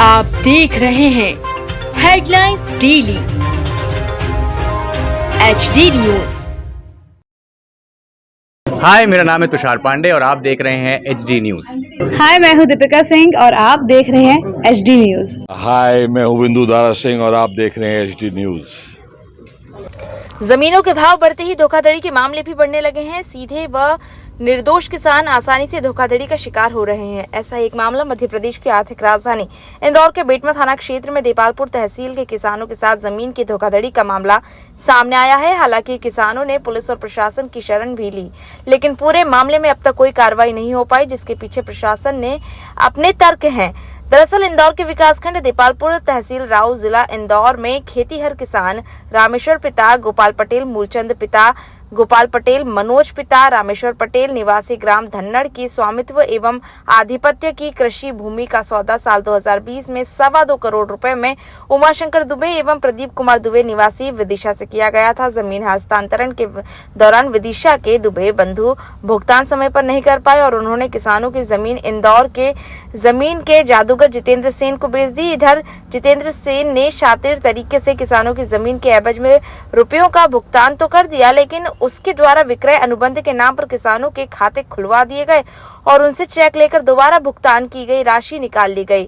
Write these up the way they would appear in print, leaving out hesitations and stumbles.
आप देख रहे हैं हेडलाइंस डेली HD न्यूज। हाय, मेरा नाम है तुषार पांडे और आप देख रहे हैं HD न्यूज। हाय, मैं हूं दीपिका सिंह और आप देख रहे हैं HD न्यूज। हाय, मैं हूं बिंदु दारा सिंह और आप देख रहे हैं HD न्यूज। जमीनों के भाव बढ़ते ही धोखाधड़ी के मामले भी बढ़ने लगे हैं। सीधे व निर्दोष किसान आसानी से धोखाधड़ी का शिकार हो रहे हैं। ऐसा एक मामला मध्य प्रदेश की आर्थिक राजधानी इंदौर के बेटमा थाना क्षेत्र में देपालपुर तहसील के किसानों के साथ जमीन की धोखाधड़ी का मामला सामने आया है। हालांकि किसानों ने पुलिस और प्रशासन की शरण भी ली, लेकिन पूरे मामले में अब तक कोई कार्रवाई नहीं हो पाई, जिसके पीछे प्रशासन ने अपने तर्क हैं। दरअसल इंदौर के विकासखंड देपालपुर तहसील राव जिला इंदौर में खेतीहर किसान रामेश्वर पिता गोपाल पटेल, मूलचंद पिता गोपाल पटेल, मनोज पिता रामेश्वर पटेल निवासी ग्राम धन्नड़ की स्वामित्व एवं आधिपत्य की कृषि भूमि का सौदा साल 2020 में 2.25 करोड़ रुपए में उमाशंकर दुबे एवं प्रदीप कुमार दुबे निवासी विदिशा से किया गया था। जमीन हस्तांतरण के दौरान विदिशा के दुबे बंधु भुगतान समय पर नहीं कर पाए और उन्होंने किसानों की जमीन इंदौर के जमीन के जादूगर जितेंद्र सेन को बेच दी। इधर जितेंद्र सेन ने शातिर तरीके से किसानों की जमीन के एवज में रुपयों का भुगतान तो कर दिया, लेकिन उसके द्वारा विक्रय अनुबंध के नाम पर किसानों के खाते खुलवा दिए गए और उनसे चेक लेकर दोबारा भुगतान की गई राशि निकाल ली गई।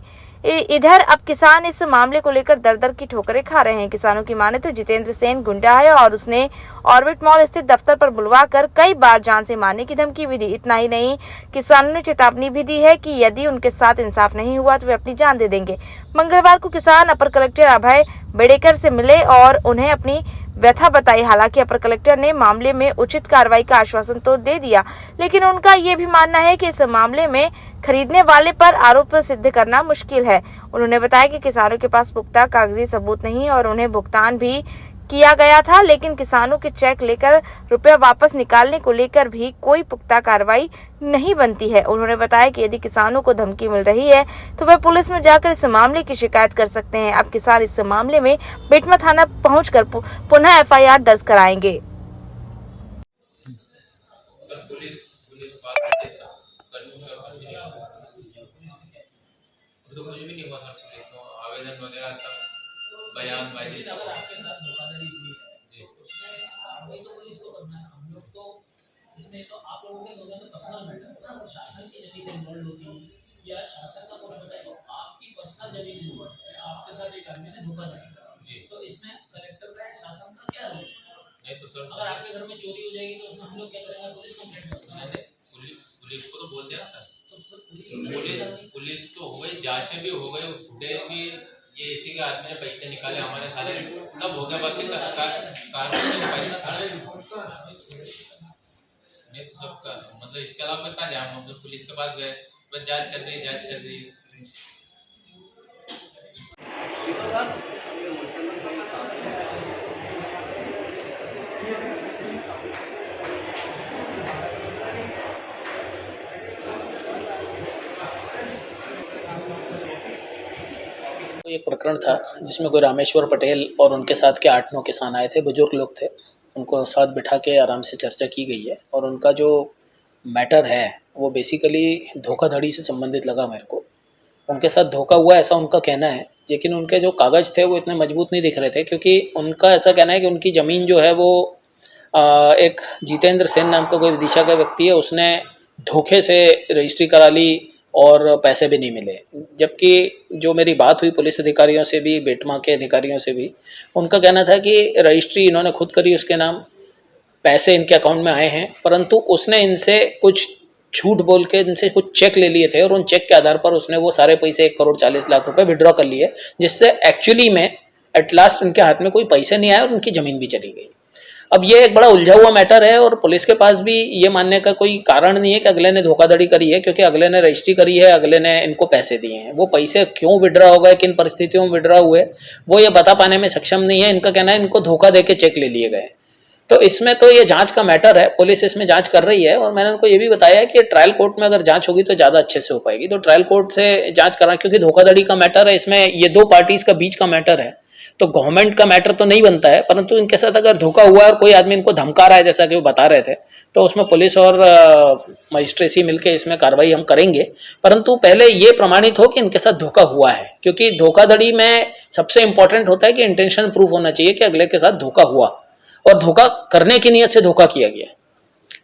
इधर अब किसान इस मामले को लेकर दर दर की ठोकरें खा रहे हैं। किसानों की माने तो जितेंद्र सेन गुंडा है और उसने ऑर्बिट मॉल स्थित दफ्तर पर बुलवाकर कई बार जान से मारने की धमकी भी दी। इतना ही नहीं, किसानों ने चेतावनी भी दी है कि यदि उनके साथ इंसाफ नहीं हुआ तो वे अपनी जान दे देंगे। मंगलवार को किसान अपर कलेक्टर अभय बेड़ेकर से मिले और उन्हें अपनी व्यथा बताई। हालांकि अपर कलेक्टर ने मामले में उचित कार्रवाई का आश्वासन तो दे दिया, लेकिन उनका ये भी मानना है कि इस मामले में खरीदने वाले पर आरोप सिद्ध करना मुश्किल है। उन्होंने बताया कि किसानों के पास पुख्ता कागजी सबूत नहीं और उन्हें भुगतान भी किया गया था, लेकिन किसानों के चेक लेकर रुपया वापस निकालने को लेकर भी कोई पुख्ता कार्रवाई नहीं बनती है। उन्होंने बताया कि यदि किसानों को धमकी मिल रही है तो वे पुलिस में जाकर इस मामले की शिकायत कर सकते हैं। अब किसान इस मामले में बेटमा थाना पहुंचकर पुनः FIR दर्ज कराएंगे। तो कुछ भी नहीं हुआ सर, तो आवेदन वगैरह सब बयानबाजी अगर आपके साथ धोखाधड़ी हुई है उसमें कार्रवाई तो पुलिस को करना है। हम लोग तो इसमें तो आप लोगों के दोनों का पर्सनल मैटर है ना, शासन की जमीन इन्वॉल्व होगी या शासन का कुछ होता है तो आपकी पर्सनल जमीन इन्वॉल्व है। आपके साथ एक आदमी ने धोखाधड़ी करा, तो इसमें कलेक्टर का शासन का क्या रोल? नहीं तो सर, अगर आपके घर में चोरी हो जाएगी तो उसमें हम लोग क्या करेंगे? पुलिस कंप्लेंट करेंगे। पुलिस को तो बोल दिया सर, पुलिस तो हो गई, जांचें भी हो गई, फुटेज भी, ये इसी के आदमी ने पैसे निकाले हमारे सारे सब हो गया, बाकी कार्रवाई नहीं तो सबका मतलब इसके अलावा मैं कहाँ जाऊँ? हम लोग पुलिस के पास गए, बस जांच चल रही है। एक प्रकरण था जिसमें कोई रामेश्वर पटेल और उनके साथ के 8-9 किसान आए थे, बुजुर्ग लोग थे। उनको साथ बिठा के आराम से चर्चा की गई है और उनका जो मैटर है वो बेसिकली धोखाधड़ी से संबंधित लगा मेरे को। उनके साथ धोखा हुआ ऐसा उनका कहना है, लेकिन उनके जो कागज़ थे वो इतने मजबूत नहीं दिख रहे थे, क्योंकि उनका ऐसा कहना है कि उनकी ज़मीन जो है वो एक जितेंद्र सेन नाम का कोई विदिशा का व्यक्ति है, उसने धोखे से रजिस्ट्री करा ली और पैसे भी नहीं मिले। जबकि जो मेरी बात हुई पुलिस अधिकारियों से भी, बेटमा के अधिकारियों से भी, उनका कहना था कि रजिस्ट्री इन्होंने खुद करी उसके नाम, पैसे इनके अकाउंट में आए हैं, परंतु उसने इनसे कुछ झूठ बोल के इनसे कुछ चेक ले लिए थे और उन चेक के आधार पर उसने वो सारे पैसे 1,40,00,000 रुपए विड्रॉ कर लिए, जिससे एक्चुअली में एट लास्ट उनके हाथ में कोई पैसे नहीं आए और उनकी ज़मीन भी चली गई। अब ये एक बड़ा उलझा हुआ मैटर है और पुलिस के पास भी ये मानने का कोई कारण नहीं है कि अगले ने धोखाधड़ी करी है, क्योंकि अगले ने रजिस्ट्री करी है, अगले ने इनको पैसे दिए हैं। वो पैसे क्यों विड्रॉ हो गए, किन परिस्थितियों में विड्रॉ हुए, वो ये बता पाने में सक्षम नहीं है। इनका कहना है इनको धोखा दे के चेक ले लिए गए। तो इसमें तो ये जांच का मैटर है, पुलिस इसमें जांच कर रही है और मैंने उनको ये भी बताया है कि ट्रायल कोर्ट में अगर जांच होगी तो ज़्यादा अच्छे से हो पाएगी, तो ट्रायल कोर्ट से जांच करा, क्योंकि धोखाधड़ी का मैटर है, इसमें ये दो पार्टीज का बीच का मैटर है, तो गवर्नमेंट का मैटर तो नहीं बनता है, परंतु इनके साथ अगर धोखा हुआ है और कोई आदमी इनको धमका रहा है जैसा कि वो बता रहे थे, तो उसमें पुलिस और मजिस्ट्रेसी मिलकर इसमें कार्रवाई हम करेंगे। परंतु पहले ये प्रमाणित हो कि इनके साथ धोखा हुआ है, क्योंकि धोखाधड़ी में सबसे इंपॉर्टेंट होता है कि इंटेंशन प्रूफ होना चाहिए कि अगले के साथ धोखा हुआ और धोखा करने की नीयत से धोखा किया गया।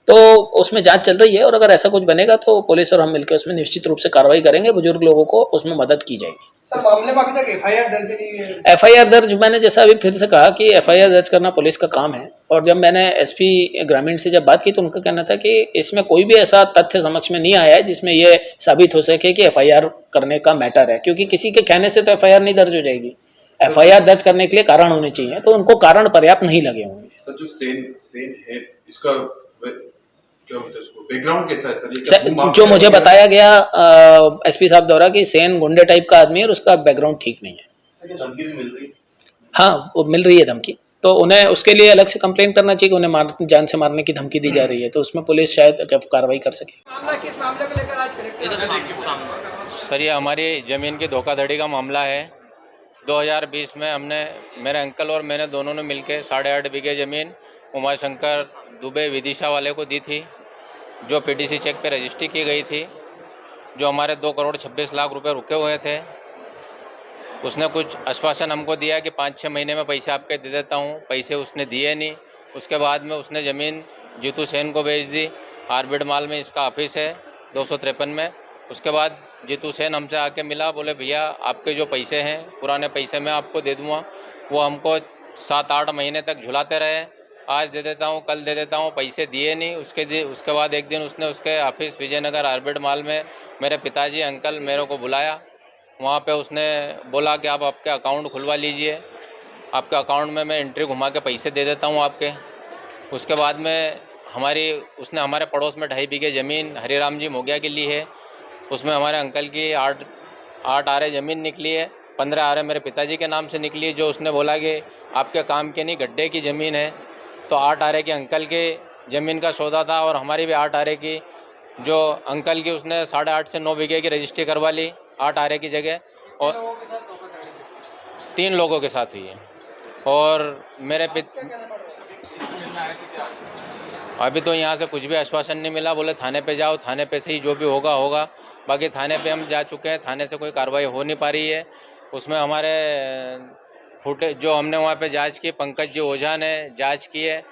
तो उसमें जांच चल रही है और अगर ऐसा कुछ बनेगा तो पुलिस और हम मिलकर उसमें निश्चित रूप से कार्रवाई करेंगे, बुजुर्ग लोगों को उसमें मदद की जाएगी। सर, मामले में अभी तक एफआईआर दर्ज नहीं है? एफआईआर दर्ज, मैंने जैसा अभी फिर से कहा कि एफआईआर दर्ज करना पुलिस का काम है, और जब मैंने एसपी ग्रामीण से जब बात की तो उनका कहना था कि इसमें कोई भी ऐसा तथ्य समक्ष में नहीं आया है जिसमें यह साबित हो सके कि एफआईआर करने का मैटर है, क्योंकि किसी के कहने से तो एफआईआर नहीं दर्ज हो जाएगी। एफआईआर दर्ज करने के लिए कारण होने चाहिए, तो उनको कारण पर्याप्त नहीं लगे होंगे। सर, जो सेन है इसका क्या होता है, उसको बैकग्राउंड कैसा है सर? जो मुझे बताया गया एसपी साहब द्वारा कि सेन गुंडे टाइप का आदमी है और उसका बैकग्राउंड ठीक नहीं है। सर, ये धमकी भी मिल रही है? हाँ, वो मिल रही है धमकी, तो उन्हें उसके लिए अलग से कंप्लेंट करना चाहिए कि उन्हें जान से मारने की धमकी दी जा रही है, तो उसमें पुलिस शायद कार्रवाई कर सके। मामला किस मामले को लेकर आज कलेक्टर? सर, ये हमारी ज़मीन की धोखाधड़ी का मामला है। 2020 में हमने, मेरे अंकल और मैंने दोनों ने मिलकर 8.5 बीघे ज़मीन उमाशंकर दुबे विदिशा वाले को दी थी, जो पीटीसी चेक पे रजिस्ट्री की गई थी, जो हमारे 2 करोड़ 26 लाख रुपए रुके हुए थे। उसने कुछ आश्वासन हमको दिया कि 5-6 महीने में पैसे आपके दे देता हूँ, पैसे उसने दिए नहीं। उसके बाद में उसने ज़मीन जीतू सेन को बेच दी। आरबिड माल में इसका ऑफिस है 253 में। उसके बाद जीतू सेन हमसे आके मिला, बोले भैया आपके जो पैसे हैं पुराने पैसे मैं आपको दे दूँगा। वो हमको 7-8 महीने तक झुलाते रहे, आज दे देता हूँ, कल दे देता हूँ, पैसे दिए नहीं। उसके बाद एक दिन उसने उसके ऑफिस विजयनगर आरबिड माल में मेरे पिताजी अंकल मेरे को बुलाया। वहाँ पे उसने बोला कि आप आपके अकाउंट खुलवा लीजिए, आपके अकाउंट में मैं एंट्री घुमा के पैसे दे देता हूँ आपके। उसके बाद में उसने हमारे पड़ोस में 2.5 बीघे ज़मीन हरिराम जी मोगिया की ली है। उसमें हमारे अंकल की 8 आरे ज़मीन निकली है, 15 आरे मेरे पिताजी के नाम से निकली है, जो उसने बोला कि आपके काम के नहीं, गड्ढे की ज़मीन है। तो 8 आरे की अंकल के ज़मीन का सौदा था और हमारी भी 8 आरे की, जो अंकल की उसने 8.5 से 9 बीघे की रजिस्ट्री करवा ली 8 आरे की जगह, और 3 लोगों के साथ हुई है। और मेरे अभी तो यहाँ से कुछ भी आश्वासन नहीं मिला, बोले थाने पे जाओ, थाने पे से ही जो भी होगा होगा। बाकी थाने पे हम जा चुके हैं, थाने से कोई कार्रवाई हो नहीं पा रही है। उसमें हमारे फुटेज जो हमने वहाँ पे जांच की, पंकज जी ओझा ने जांच की है।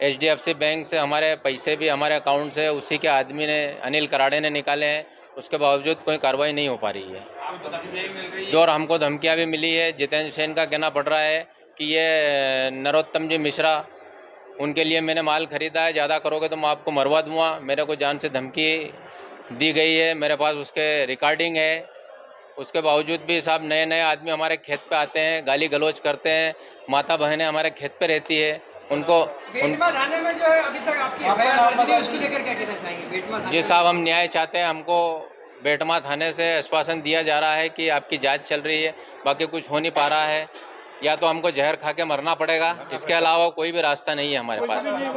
HDFC बैंक से हमारे पैसे भी हमारे अकाउंट से उसी के आदमी ने, अनिल कराड़े ने निकाले हैं, उसके बावजूद कोई कार्रवाई नहीं हो पा रही है। और हमको धमकियाँ भी मिली है। जितेंद्र सेन का कहना पड़ रहा है कि ये नरोत्तम जी मिश्रा, उनके लिए मैंने माल खरीदा है, ज़्यादा करोगे तो मैं आपको मरवा दूँगा। मेरे को जान से धमकी दी गई है, मेरे पास उसके रिकॉर्डिंग है। उसके बावजूद भी साहब नए आदमी हमारे खेत पे आते हैं, गाली गलौज करते हैं। माता बहनें हमारे खेत पे रहती है, उनको थाने में जो है अभी तक आपकी एफआईआर उसको लेकर क्या कहना चाहेंगे? जी साहब, हम न्याय चाहते हैं। हमको बेटमा थाने से आश्वासन दिया जा रहा है कि आपकी जांच चल रही है, बाकी कुछ हो नहीं पा रहा है। या तो हमको जहर खा के मरना पड़ेगा, इसके अलावा कोई भी रास्ता नहीं है हमारे पास।